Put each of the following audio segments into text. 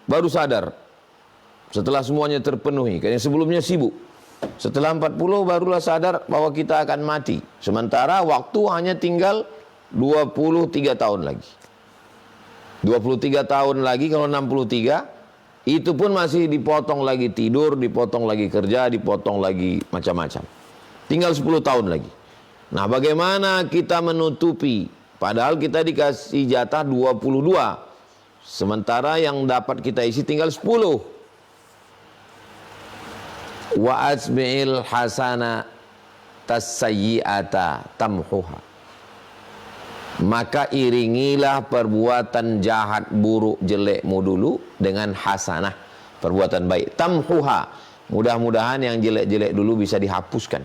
baru sadar. Setelah semuanya terpenuhi, karena sebelumnya sibuk. Setelah 40 barulah sadar bahwa kita akan mati. Sementara waktu hanya tinggal 23 tahun lagi. 23 tahun lagi kalau 63, itu pun masih dipotong lagi tidur, dipotong lagi kerja, dipotong lagi macam-macam. Tinggal 10 tahun lagi. Nah, bagaimana kita menutupi? Padahal kita dikasih jatah 22. Sementara yang dapat kita isi tinggal 10. Wa asbi'il hasana tasayyi'ata tamhuha. Maka iringilah perbuatan jahat, buruk, jelekmu dulu dengan hasanah, perbuatan baik. Tamhuha, mudah-mudahan yang jelek-jelek dulu bisa dihapuskan.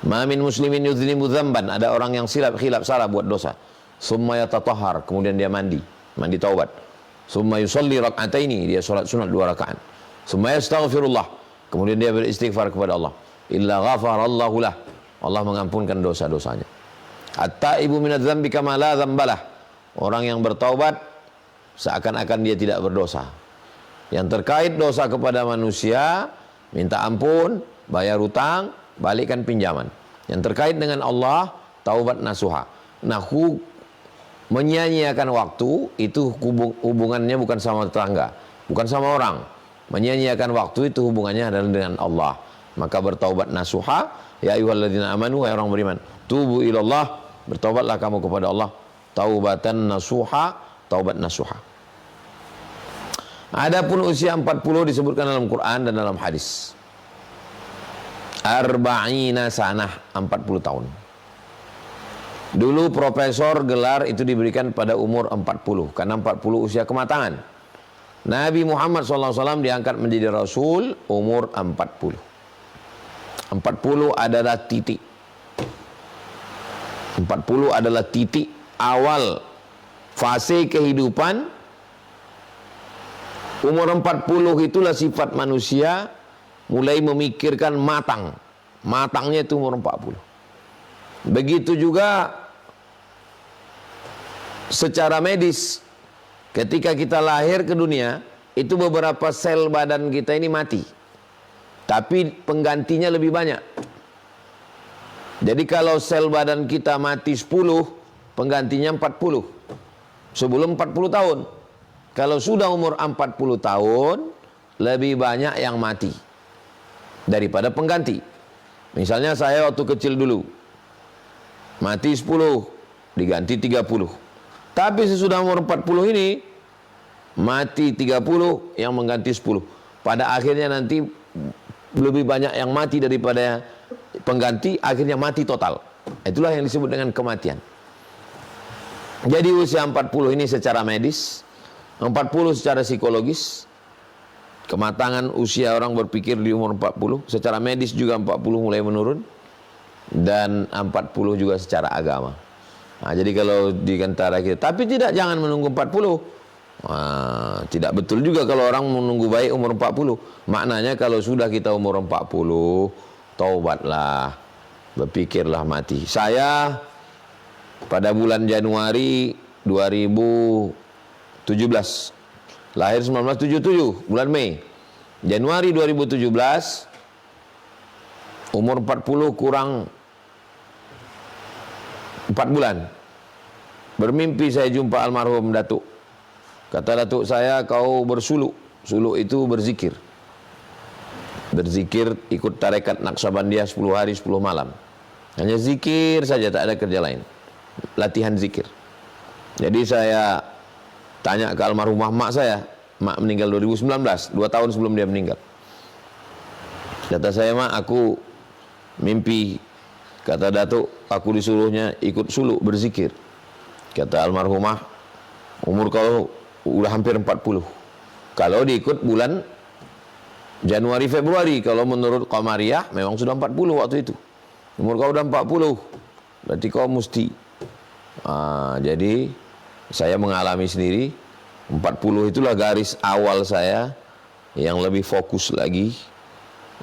Ma min muslimin yuzlimu dzamban, ada orang yang khilaf salah buat dosa. Summa yatatahhar, kemudian dia mandi taubat. Summa yusalli rak'ataini, dia salat sunat 2 rakaat. Summa yastaghfirullah, kemudian dia beristighfar kepada Allah. Illa ghafarallahu lah, Allah mengampunkan dosa-dosanya. At-taibu minadz-dzambi kama la dzambalah. Orang yang bertaubat seakan-akan dia tidak berdosa. Yang terkait dosa kepada manusia, minta ampun, bayar hutang, balikkan pinjaman. Yang terkait dengan Allah, taubat nasuha. Nah, menyanyiakan waktu itu hubungannya bukan sama tetangga, bukan sama orang. Menyanyiakan waktu itu hubungannya adalah dengan Allah. Maka bertaubat nasuha, ya ayyuhalladzina amanu, wahai orang beriman, tubu ilallah, bertaubatlah kamu kepada Allah, taubatan nasuha, taubat nasuha. Adapun usia 40 disebutkan dalam Quran dan dalam hadis. Arba'ina sanah, 40 tahun. Dulu profesor gelar itu diberikan pada umur 40, karena 40 usia kematangan. Nabi Muhammad SAW diangkat menjadi Rasul umur 40. 40 adalah titik. 40 adalah titik awal fase kehidupan. Umur 40 itulah sifat manusia mulai memikirkan matang. Matangnya itu umur 40. Begitu juga secara medis. Ketika kita lahir ke dunia, itu beberapa sel badan kita ini mati. Tapi penggantinya lebih banyak. Jadi kalau sel badan kita mati 10, penggantinya 40. Sebelum 40 tahun. Kalau sudah umur 40 tahun, lebih banyak yang mati daripada pengganti. Misalnya saya waktu kecil dulu, mati 10, diganti 30. Tapi sesudah umur 40 ini, mati 30, yang mengganti 10. Pada akhirnya nanti lebih banyak yang mati daripada pengganti, akhirnya mati total. Itulah yang disebut dengan kematian. Jadi usia 40 ini secara medis, 40 secara psikologis, kematangan usia orang berpikir di umur 40, secara medis juga 40 mulai menurun, dan 40 juga secara agama. Nah, jadi kalau di antara kita, tapi jangan menunggu 40. Nah, tidak betul juga kalau orang menunggu baik umur 40. Maknanya kalau sudah kita umur 40, taubatlah, berpikirlah mati. Saya pada bulan Januari 2017, lahir 1977, bulan Mei. Januari 2017, umur 40 kurang 4 bulan. Bermimpi saya jumpa almarhum Datuk. Kata Datuk saya, kau bersuluk. Suluk itu berzikir. Berzikir ikut tarekat Naqsabandiyah 10 hari 10 malam. Hanya zikir saja, tak ada kerja lain. Latihan zikir. Jadi saya tanya ke almarhumah mak saya. Mak meninggal 2019, 2 tahun sebelum dia meninggal. Kata saya, mak, aku mimpi. Kata Datuk, aku disuruhnya ikut suluk berzikir. Kata almarhumah, umur kau udah hampir 40. Kalau diikut bulan Januari Februari, kalau menurut Qamariyah memang sudah 40 waktu itu. Umur kau udah 40, berarti kau mesti. Jadi saya mengalami sendiri 40 itulah garis awal saya yang lebih fokus lagi.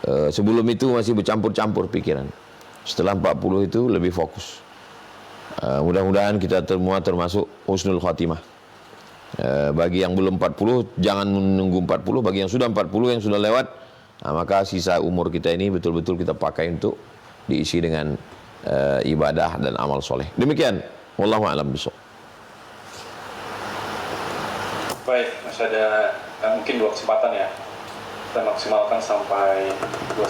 Sebelum itu masih bercampur-campur pikiran. Setelah 40 itu lebih fokus. Mudah-mudahan kita semua termasuk husnul khatimah. Bagi yang belum 40, jangan menunggu 40. Bagi yang sudah 40, yang sudah lewat, maka sisa umur kita ini betul-betul kita pakai untuk diisi dengan ibadah dan amal soleh. Demikian, wallahu a'lam bishawab. Baik, masih ada mungkin 2 kesempatan ya. Kita maksimalkan sampai 2